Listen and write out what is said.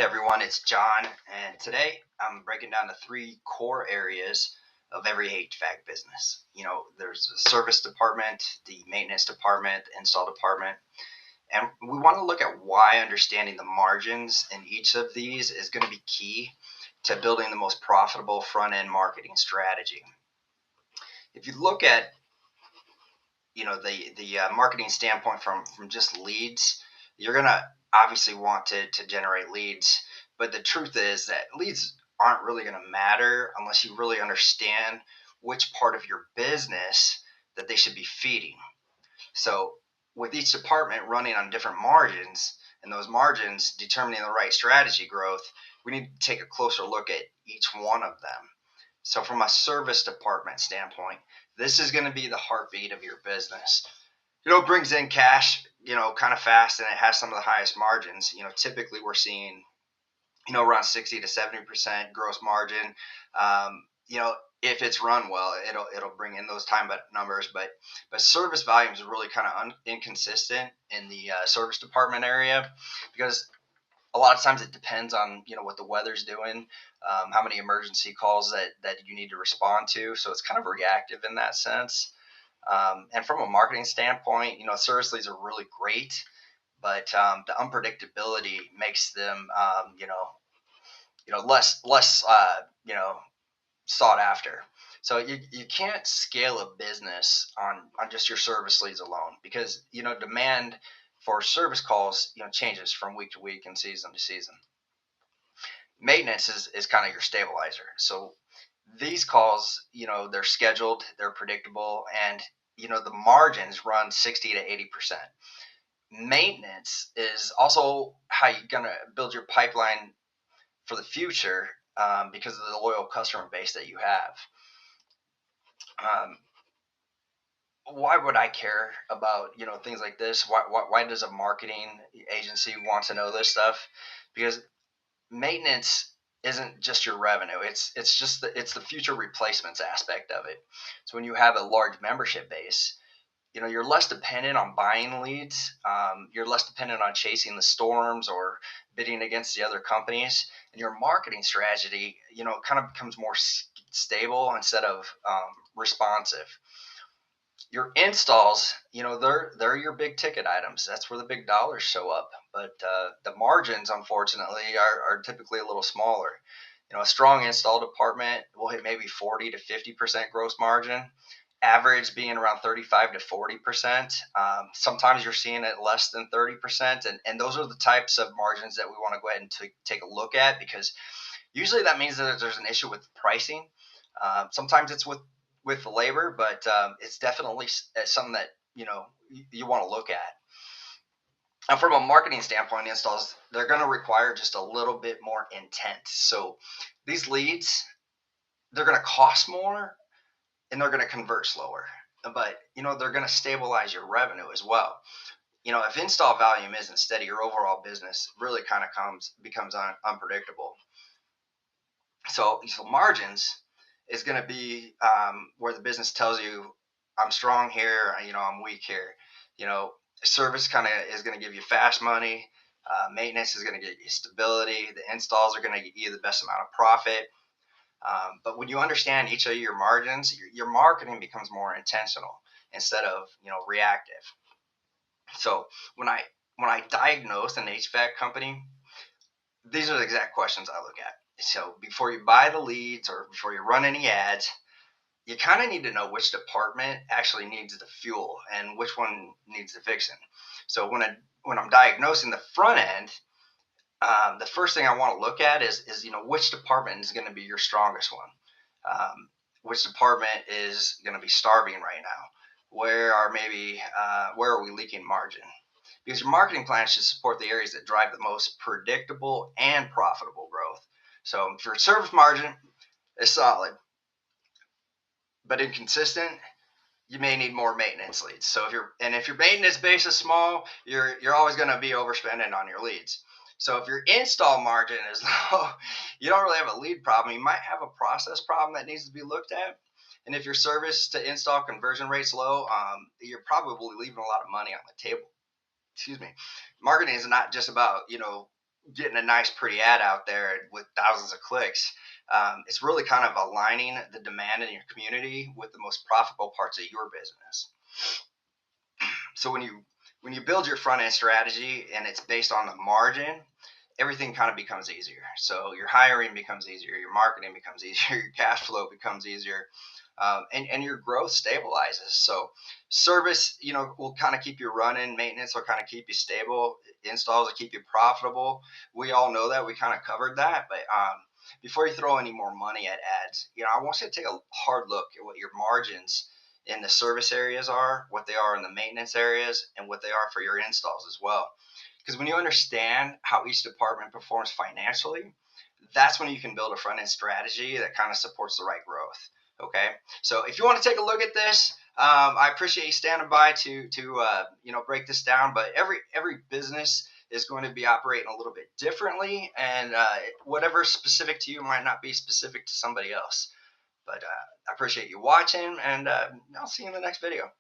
Hey everyone, it's John, and today I'm breaking down the three core areas of every HVAC business. There's the service department, the maintenance department, the install department, and we want to look at why understanding the margins in each of these is going to be key to building the most profitable front end marketing strategy. If you look at the marketing standpoint from just leads, you're gonna obviously want to generate leads, but the truth is that leads aren't really going to matter unless you really understand which part of your business that they should be feeding. So with each department running on different margins and those margins determining the right strategy growth, we need to take a closer look at each one of them. So from a service department standpoint, this is going to be the heartbeat of your business. It brings in cash, kind of fast, and it has some of the highest margins. Typically we're seeing, around 60 to 70% gross margin. If it's run well, it'll bring in those time numbers. But service volumes are really kind of inconsistent in the service department area, because a lot of times it depends on what the weather's doing, how many emergency calls that you need to respond to. So it's kind of reactive in that sense. And from a marketing standpoint, service leads are really great, but the unpredictability makes them less sought after. So you can't scale a business on just your service leads alone, because demand for service calls changes from week to week and season to season. Maintenance is kind of your stabilizer. So these calls, they're scheduled, they're predictable, and the margins run 60 to 80%. Maintenance is also how you're gonna build your pipeline for the future, because of the loyal customer base that you have. Um, why would I care about things like this? Why does a marketing agency want to know this stuff? Because maintenance isn't just your revenue. It's the future replacements aspect of it. So when you have a large membership base, you're less dependent on buying leads. You're less dependent on chasing the storms or bidding against the other companies, and your marketing strategy, kind of becomes more stable instead of responsive. Your installs, they're your big ticket items. That's where the big dollars show up. But the margins, unfortunately, are typically a little smaller. A strong install department will hit maybe 40 to 50% gross margin, average being around 35 to 40%. Sometimes you're seeing it less than 30%. And those are the types of margins that we want to go ahead and take a look at, because usually that means that there's an issue with pricing. Sometimes it's with the labor, but it's definitely something that you want to look at. And from a marketing standpoint, installs, they're going to require just a little bit more intent. So these leads, they're going to cost more and they're going to convert slower, but they're going to stabilize your revenue as well. If install volume isn't steady, your overall business really kind of becomes unpredictable. So margins is going to be where the business tells you, I'm strong here, I'm weak here. Service kind of is going to give you fast money. Maintenance is going to get you stability. The installs are going to get you the best amount of profit. But when you understand each of your margins, your marketing becomes more intentional instead of reactive. So when I diagnose an HVAC company, these are the exact questions I look at. So before you buy the leads or before you run any ads, you kind of need to know which department actually needs the fuel and which one needs the fixing. So when I'm diagnosing the front end, the first thing I want to look at is which department is going to be your strongest one. Which department is going to be starving right now? Where are we leaking margin? Because your marketing plan should support the areas that drive the most predictable and profitable growth. So if your service margin is solid but inconsistent, you may need more maintenance leads. So if your maintenance base is small, you're always going to be overspending on your leads. So if your install margin is low, you don't really have a lead problem. You might have a process problem that needs to be looked at. And if your service to install conversion rate's low, you're probably leaving a lot of money on the table. Excuse me. Marketing is not just about getting a nice, pretty ad out there with thousands of clicks. It's really kind of aligning the demand in your community with the most profitable parts of your business. So when you build your front end strategy and it's based on the margin, everything kind of becomes easier. So your hiring becomes easier, your marketing becomes easier, your cash flow becomes easier, and your growth stabilizes. So service, will kind of keep you running. Maintenance will kind of keep you stable. Installs will keep you profitable. We all know that. We kind of covered that. But before you throw any more money at ads, I want you to take a hard look at what your margins in the service areas are, what they are in the maintenance areas, and what they are for your installs as well. Because when you understand how each department performs financially, that's when you can build a front end strategy that kind of supports the right growth. Okay, so if you want to take a look at this, I appreciate you standing by to break this down. But every business is going to be operating a little bit differently, and whatever's specific to you might not be specific to somebody else. But I appreciate you watching, and I'll see you in the next video.